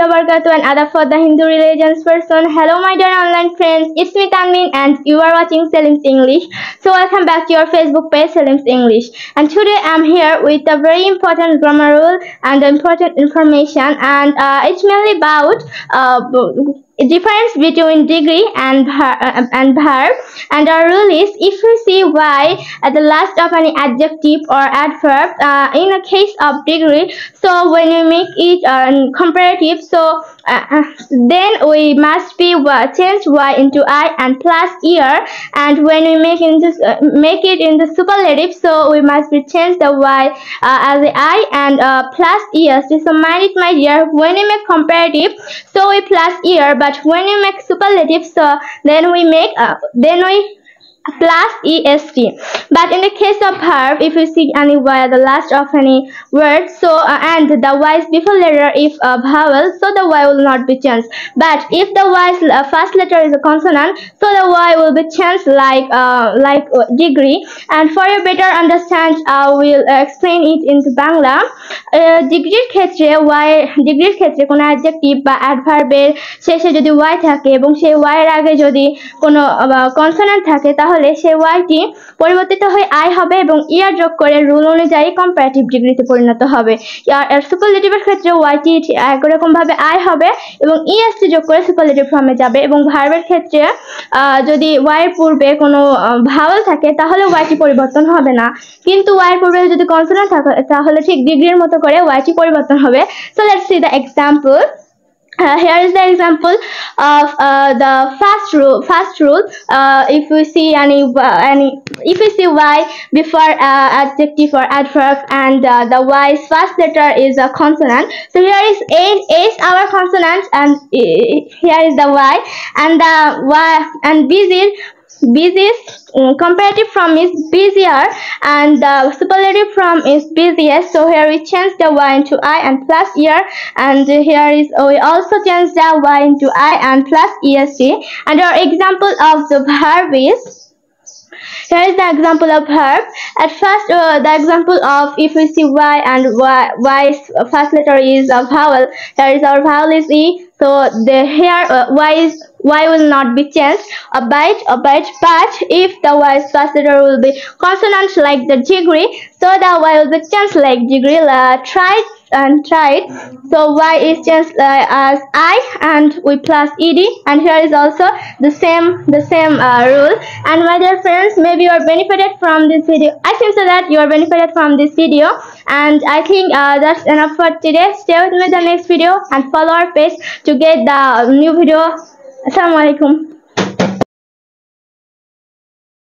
wabarakatuh and adab for the Hindu religions person. Hello my dear online friends, it's me Tanveen and you are watching Selim's English. So welcome back to your Facebook page Selim's English. And today I'm here with a very important grammar rule and important information, and it's mainly about difference between degree and verb. And our rule is, if we see y at the last of any adjective or adverb in a case of degree, so when we make it comparative, so then we must be change y into I and plus ear, and when we make it into superlative, so we must be change the y as the I and plus ear. So mind it my dear, when we make comparative, so we plus ear, but when we make superlative, so then we plus est. But in the case of verb, if you see any y at the last of any word, so and the y is before letter if a vowel, so the y will not be changed. But if the y's first letter is a consonant, so the y will be changed like degree. And for your better understand, I will explain it into Bangla. ডিগ্রির ক্ষেত্রে কোনো adjective বা অ্যাডভার্বের শেষে যদি y থাকে এবং সেই y এর আগে যদি কোনো কনসোনেন্ট থাকে, তাহলে সেই ওয়াইটি পরিবর্তিত হয়ে আই হবে এবং ইয়ার যোগ করে রুল অনুযায়ী কম্পারেটিভ ডিগ্রিতে পরিণত হবে। আর সুপারলেটিভের ক্ষেত্রে ওয়াইটি একই রকম ভাবে আই হবে এবং ইএসটি যোগ করে সুপারলেটিভ ফর্মে যাবে। এবং ভার্বের ক্ষেত্রে যদি ওয়াই এর পূর্বে কোনো ভাওয়েল থাকে তাহলে ওয়াইটি পরিবর্তন হবে না, কিন্তু ওয়াই এর পূর্বে যদি কনসোনেন্ট থাকে তাহলে ঠিক ডিগ্রির মতো করে ওয়াইটি পরিবর্তন হবে। So let's see the example. Here is the example of the first rule. If we see if we see y before adjective or adverb and the y's first letter is a consonant, so here is a our consonant, and here is the y, and the y and busiest comparative form is busier, and the superlative form is busiest. So here we change the y into I and plus ear, and here is we also change the y into I and plus est. And our example of the verb is, here is the example of verb. At first, the example of, if we see y and y's first letter is a vowel, here is our vowel is e. So here y will not be changed a bite, but if the y's first letter will be consonant like the degree, so the y will be changed like degree. Tried. So y is changed as I and we plus ed, and here is also the same rule. And my dear friends, maybe you are benefited from this video. I think so that you are benefited from this video, and I think that's enough for today. Stay with me in the next video and follow our page to get the new video. Assalamualaikum.